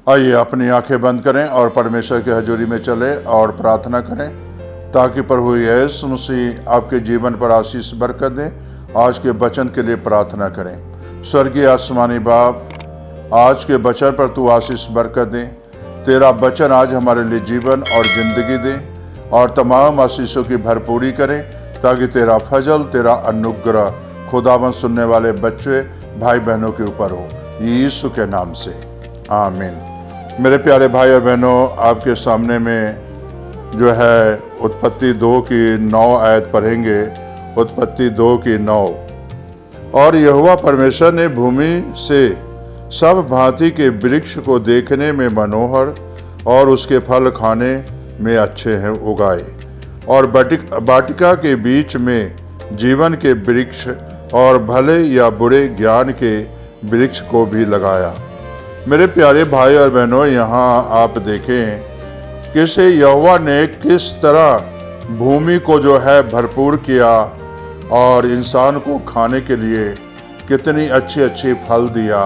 आइए अपनी आंखें बंद करें और परमेश्वर की हजूरी में चले और प्रार्थना करें ताकि प्रभु यीशु मसीह आपके जीवन पर आशीष बरकत दें। आज के वचन के लिए प्रार्थना करें। स्वर्गीय आसमानी बाप, आज के वचन पर तू आशीष बरकत दे। तेरा वचन आज हमारे लिए जीवन और जिंदगी दे और तमाम आशीषों की भरपूरी करें ताकि तेरा फजल, तेरा अनुग्रह खुदावंद सुनने वाले बच्चे भाई बहनों के ऊपर हो, यीशु के नाम से आमीन। मेरे प्यारे भाई और बहनों, आपके सामने में जो है उत्पत्ति 2 की 9 आयत पढ़ेंगे। उत्पत्ति 2 की 9। और यहोवा परमेश्वर ने भूमि से सब भांति के वृक्ष को देखने में मनोहर और उसके फल खाने में अच्छे हैं उगाए, और वाटिका के बीच में जीवन के वृक्ष और भले या बुरे ज्ञान के वृक्ष को भी लगाया। मेरे प्यारे भाई और बहनों, यहाँ आप देखें कैसे यहोवा ने किस तरह भूमि को जो है भरपूर किया और इंसान को खाने के लिए कितनी अच्छी अच्छी फल दिया।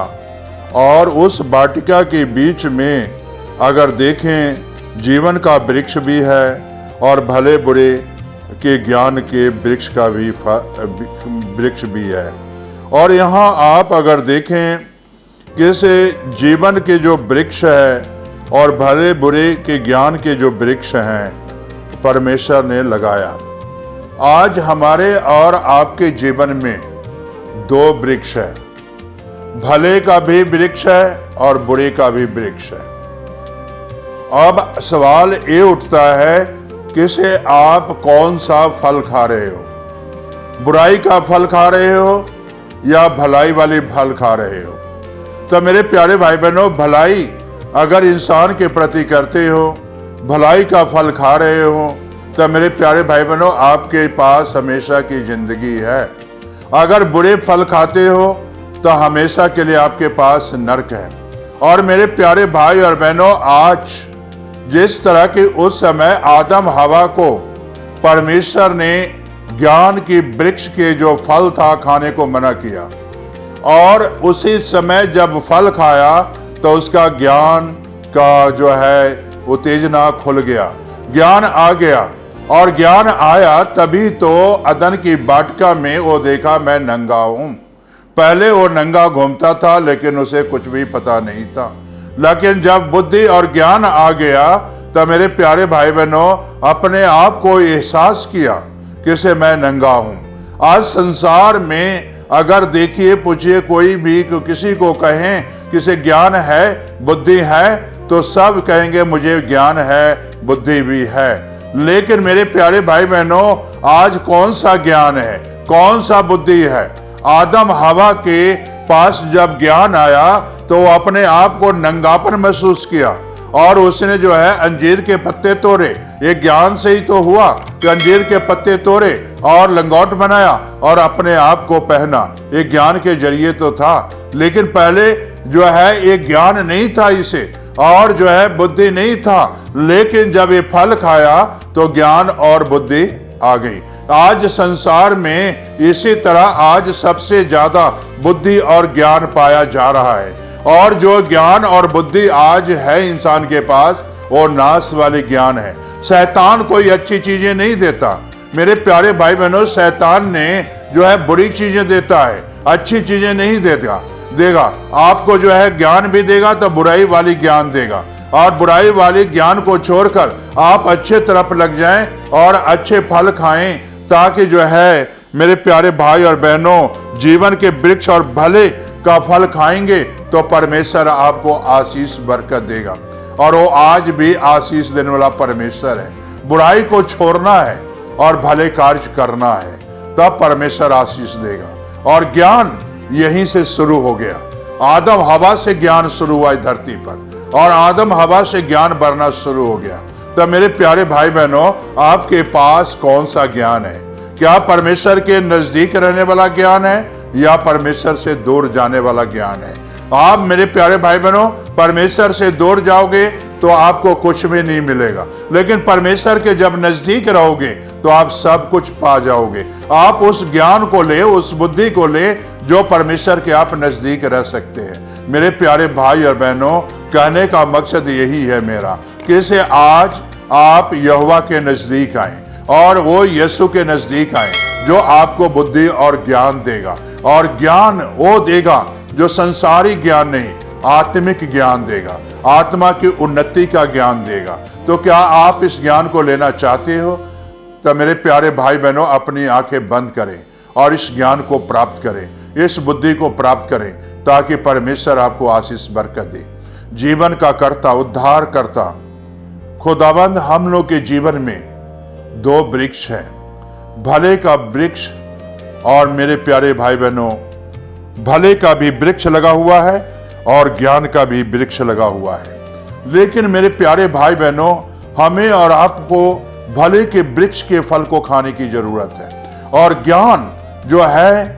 और उस वाटिका के बीच में अगर देखें जीवन का वृक्ष भी है और भले बुरे के ज्ञान के वृक्ष का भी वृक्ष भी है। और यहाँ आप अगर देखें कैसे जीवन के जो वृक्ष है और भले बुरे के ज्ञान के जो वृक्ष हैं परमेश्वर ने लगाया। आज हमारे और आपके जीवन में 2 वृक्ष है, भले का भी वृक्ष है और बुरे का भी वृक्ष है। अब सवाल ये उठता है किसे आप कौन सा फल खा रहे हो, बुराई का फल खा रहे हो या भलाई वाली फल खा रहे हो। तो मेरे प्यारे भाई बहनों, भलाई अगर इंसान के प्रति करते हो, भलाई का फल खा रहे हो, तो मेरे प्यारे भाई बहनों आपके पास हमेशा की जिंदगी है। अगर बुरे फल खाते हो तो हमेशा के लिए आपके पास नरक है। और मेरे प्यारे भाई और बहनों, आज जिस तरह के उस समय आदम हवा को परमेश्वर ने ज्ञान की वृक्ष के जो फल था खाने को मना किया, और उसी समय जब फल खाया तो उसका ज्ञान का जो है उत्तेजना खुल गया, ज्ञान आ गया। और ज्ञान आया तभी तो अदन की वाटिका में वो देखा मैं नंगा हूं। पहले वो नंगा घूमता था लेकिन उसे कुछ भी पता नहीं था, लेकिन जब बुद्धि और ज्ञान आ गया तो मेरे प्यारे भाई बहनों अपने आप को एहसास किया कि मैं नंगा हूं। आज संसार में अगर देखिए, पूछिए कोई भी किसी को कहें किसे ज्ञान है, बुद्धि है, तो सब कहेंगे मुझे ज्ञान है, बुद्धि भी है। लेकिन मेरे प्यारे भाई बहनों, आज कौन सा ज्ञान है, कौन सा बुद्धि है। आदम हवा के पास जब ज्ञान आया तो वो अपने आप को नंगापन महसूस किया और उसने जो है अंजीर के पत्ते तोड़े। ये ज्ञान से ही तो हुआ कि अंजीर के पत्ते तोड़े और लंगोट बनाया और अपने आप को पहना। ये ज्ञान के जरिए तो था, लेकिन पहले जो है ये ज्ञान नहीं था इसे, और जो है बुद्धि नहीं था। लेकिन जब ये फल खाया तो ज्ञान और बुद्धि आ गई। आज संसार में इसी तरह आज सबसे ज्यादा बुद्धि और ज्ञान पाया जा रहा है, और जो ज्ञान और बुद्धि आज है इंसान के पास वो नाश वाली ज्ञान है। शैतान कोई अच्छी चीजें नहीं देता मेरे प्यारे भाई बहनों, शैतान ने जो है बुरी चीजें देता है, अच्छी चीजें नहीं देगा। आपको जो है ज्ञान भी देगा तो बुराई वाली ज्ञान देगा, और बुराई वाली ज्ञान को छोड़कर आप अच्छे तरफ लग जाएं और अच्छे फल खाएं, ताकि जो है मेरे प्यारे भाई और बहनों जीवन के वृक्ष और भले का फल खाएंगे तो परमेश्वर आपको आशीष बरकत देगा। और वो आज भी आशीष देने वाला परमेश्वर है। बुराई को छोड़ना है और भले कार्य करना है, तब परमेश्वर आशीष देगा। और ज्ञान यहीं से शुरू हो गया। आदम हवा से ज्ञान शुरू हुआ धरती पर, और आदम हवा से ज्ञान बढ़ना शुरू हो गया। तो मेरे प्यारे भाई बहनों, आपके पास कौन सा ज्ञान है? क्या परमेश्वर के नजदीक रहने वाला ज्ञान है या परमेश्वर से दूर जाने वाला ज्ञान है? आप मेरे प्यारे भाई बहनों परमेश्वर से दूर जाओगे तो आपको कुछ भी नहीं मिलेगा, लेकिन परमेश्वर के जब नजदीक रहोगे तो आप सब कुछ पा जाओगे। आप उस ज्ञान को ले, उस बुद्धि को ले जो परमेश्वर के आप नजदीक रह सकते हैं। मेरे प्यारे भाई और बहनों, कहने का मकसद यही है मेरा कि इसे आज आप यहोवा के नजदीक आए और वो यीशु के नजदीक आए जो आपको बुद्धि और ज्ञान देगा, और ज्ञान वो देगा जो संसारी ज्ञान नहीं, आत्मिक ज्ञान देगा, आत्मा की उन्नति का ज्ञान देगा। तो क्या आप इस ज्ञान को लेना चाहते हो? तो मेरे प्यारे भाई बहनों, अपनी आंखें बंद करें और इस ज्ञान को प्राप्त करें, इस बुद्धि को प्राप्त करें, ताकि परमेश्वर आपको आशीष बरकत दे। जीवन का कर्ता, उद्धार करता खुदावंद हम लोग के जीवन में दो वृक्ष हैं, भले का वृक्ष और मेरे प्यारे भाई बहनों, भले का भी वृक्ष लगा हुआ है और ज्ञान का भी वृक्ष लगा हुआ है। लेकिन मेरे प्यारे भाई बहनों, हमें और आपको भले के वृक्ष के फल को खाने की जरूरत है, और ज्ञान जो है,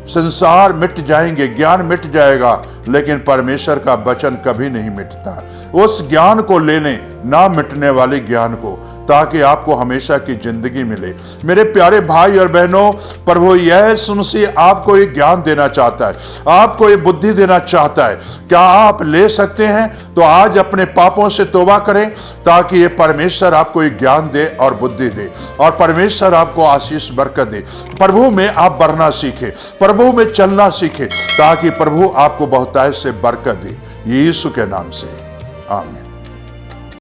संसार मिट जाएंगे, ज्ञान मिट जाएगा, लेकिन परमेश्वर का वचन कभी नहीं मिटता। उस ज्ञान को ले लें, ना मिटने वाले ज्ञान को, ताकि आपको हमेशा की जिंदगी मिले। मेरे प्यारे भाई और बहनों, प्रभु यीशु मसीह आपको ये ज्ञान देना चाहता है, आपको ये बुद्धि देना चाहता है। क्या आप ले सकते हैं? तो आज अपने पापों से तौबा करें, ताकि ये परमेश्वर आपको ये ज्ञान दे और बुद्धि दे, और परमेश्वर आपको आशीष बरकत दे। प्रभु में आप बढ़ना सीखें, प्रभु में चलना सीखें, ताकि प्रभु आपको बहुतायत से बरकत दे। यीशु के नाम से आमीन।